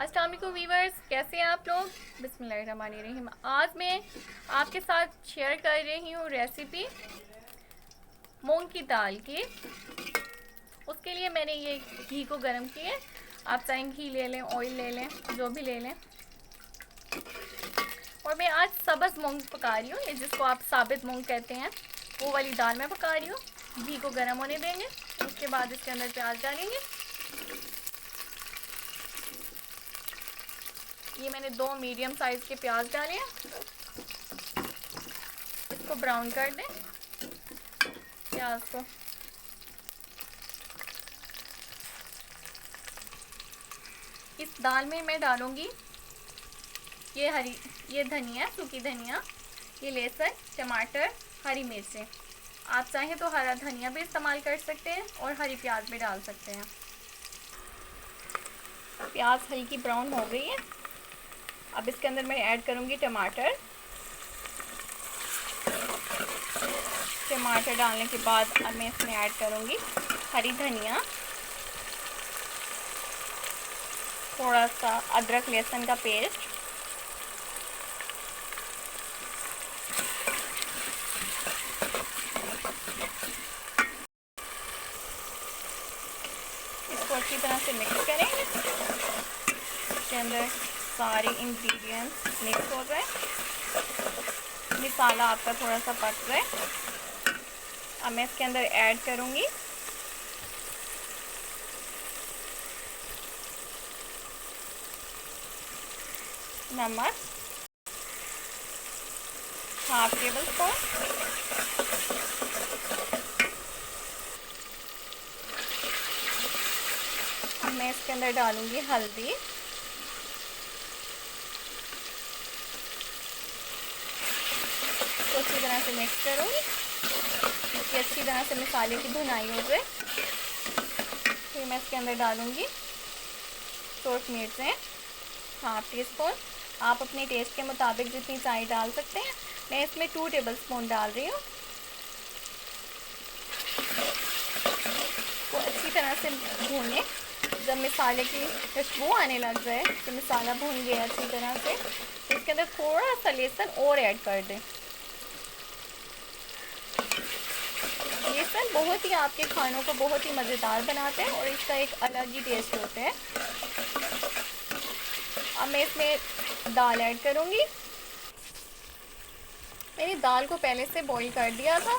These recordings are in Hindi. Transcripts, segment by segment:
अस्सलाम वालेकुम वीवर्स, कैसे हैं आप लोग। बिस्मिल्लाहिर्रहमानिर्रहीम। आज मैं आपके साथ शेयर कर रही हूँ रेसिपी मूंग की दाल की। उसके लिए मैंने ये घी को गर्म किया। आप चाहें घी ले लें, ऑयल ले लें, जो भी ले लें। और मैं आज सब्ज़ मूंग पका रही हूँ, ये जिसको आप साबित मूंग कहते हैं, वो वाली दाल मैं पका रही हूँ। घी को गर्म होने देंगे, उसके बाद इसके अंदर प्याज डालेंगे। ये मैंने 2 मीडियम साइज़ के प्याज डाले हैं। इसको ब्राउन कर दें प्याज को। इस दाल में मैं डालूंगी ये धनिया, सूखी धनिया, ये लहसुन, टमाटर, हरी मिर्चें। आप चाहें तो हरा धनिया भी इस्तेमाल कर सकते हैं और हरी प्याज भी डाल सकते हैं। प्याज हल्की ब्राउन हो गई है। अब इसके अंदर मैं ऐड करूंगी टमाटर। टमाटर डालने के बाद अब मैं इसमें ऐड करूंगी हरी धनिया, थोड़ा सा अदरक लहसुन का पेस्ट, इसको अच्छी तरह से मिक्स करेंगे। इसके अंदर सारे इंग्रेडिएंट्स मिक्स हो जाए, मसाला आपका थोड़ा सा पक जाए। अब मैं इसके अंदर ऐड करूंगी नमक, 1/2 टेबल स्पून। अब मैं इसके अंदर डालूंगी हल्दी, तो अच्छी तरह से मिक्स करूंगी कि अच्छी तरह से मसाले की भुनाई हो जाए। फिर मैं इसके अंदर डालूंगी सूख मिर्चें, 1/2 टीस्पून। आप अपने टेस्ट के मुताबिक जितनी चाय डाल सकते हैं। मैं इसमें 2 टेबल स्पून डाल रही हूँ। तो अच्छी तरह से भूनें। जब मसाले की खुशबू आने लग जाए कि मसाला भून गया अच्छी तरह से, तो इसके अंदर थोड़ा सा लहसुन और ऐड कर दें। लहसुन बहुत ही आपके खानों को बहुत ही मज़ेदार बनाते हैं और इसका एक अलग ही टेस्ट होता है। अब मैं इसमें दाल ऐड करूँगी। मैंने दाल को पहले से बॉईल कर दिया था।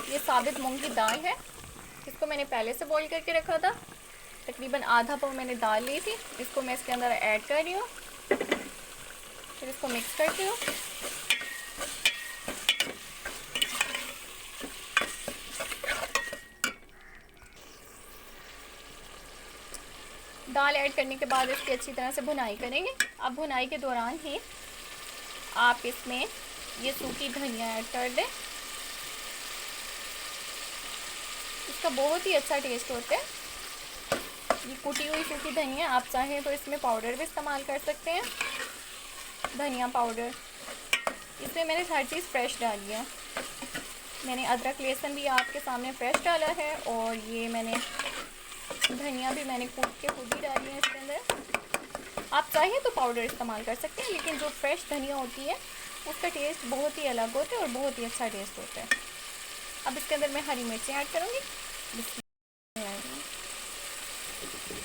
ये साबित मूंग की दाल है, इसको मैंने पहले से बॉईल करके रखा था। तकरीबन आधा पाव मैंने दाल ली थी। इसको मैं इसके अंदर ऐड कर रही हूँ, फिर इसको मिक्स करती हूँ। दाल ऐड करने के बाद इसकी अच्छी तरह से भुनाई करेंगे। अब भुनाई के दौरान ही आप इसमें ये सूखी धनिया ऐड कर दें। इसका बहुत ही अच्छा टेस्ट होता है। ये कुटी हुई सूखी धनिया, आप चाहें तो इसमें पाउडर भी इस्तेमाल कर सकते हैं, धनिया पाउडर। इसमें मैंने हर चीज़ फ्रेश डाली है। मैंने अदरक लहसुन भी आपके सामने फ्रेश डाला है और ये मैंने धनिया भी मैंने कूट के खुद ही डाली है इसके अंदर। आप चाहें तो पाउडर इस्तेमाल कर सकते हैं, लेकिन जो फ्रेश धनिया होती है उसका टेस्ट बहुत ही अलग होता है और बहुत ही अच्छा टेस्ट होता है। अब इसके अंदर मैं हरी मिर्चें ऐड करूँगी।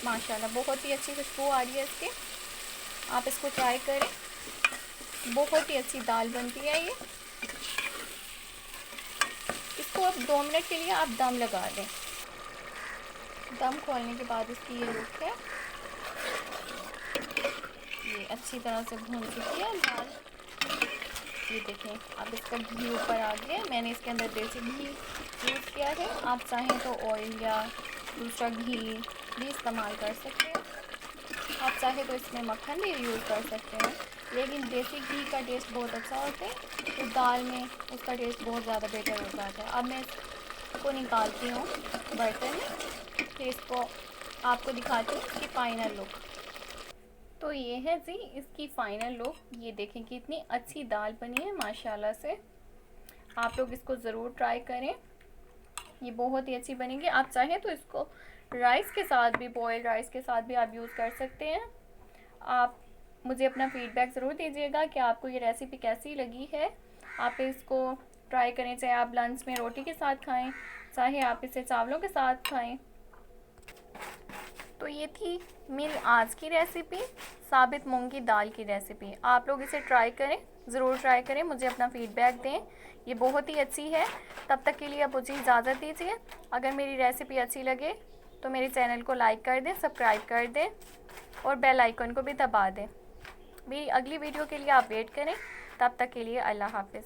माशाल्लाह बहुत ही अच्छी खुशबू आ रही है इसकी। आप इसको ट्राई करें, बहुत ही अच्छी दाल बनती है ये। इसको अब 2 मिनट के लिए आप दम लगा दें। दम खोलने के बाद इसकी ये लुक है, ये अच्छी तरह से भून चुकी है दाल। ये देखें, अब इसका घी ऊपर आ गया। मैंने इसके अंदर देसी घी यूज़ किया है। आप चाहें तो ऑयल या दूसरा घी भी इस्तेमाल कर सकते हैं। आप चाहें तो इसमें मक्खन भी यूज़ कर सकते हैं, लेकिन देसी घी का टेस्ट बहुत अच्छा होता है। तो दाल में उसका टेस्ट बहुत ज़्यादा बेटर हो जाता है। अब मैं इसको निकालती हूँ बर्तन में, फिर इसको आपको दिखाती हूँ इसकी फ़ाइनल लुक। तो ये है जी इसकी फ़ाइनल लुक। ये देखें कि इतनी अच्छी दाल बनी है माशाल्लाह से। आप लोग इसको ज़रूर ट्राई करें, ये बहुत ही अच्छी बनेगी। आप चाहें तो इसको राइस के साथ भी, बॉयल्ड राइस के साथ भी आप यूज़ कर सकते हैं। आप मुझे अपना फीडबैक ज़रूर दीजिएगा कि आपको ये रेसिपी कैसी लगी है। आप इसको ट्राई करें, चाहे आप लंच में रोटी के साथ खाएं, चाहे आप इसे चावलों के साथ खाएं। तो ये थी मेरी आज की रेसिपी, साबित मूंग की दाल की रेसिपी। आप लोग इसे ट्राई करें, ज़रूर ट्राई करें, मुझे अपना फीडबैक दें। ये बहुत ही अच्छी है। तब तक के लिए आप मुझे इजाज़त दीजिए। अगर मेरी रेसिपी अच्छी लगे तो मेरे चैनल को लाइक कर दें, सब्सक्राइब कर दें और बेल आइकन को भी दबा दें। मेरी अगली वीडियो के लिए आप वेट करें। तब तक के लिए अल्लाह हाफ़िज़।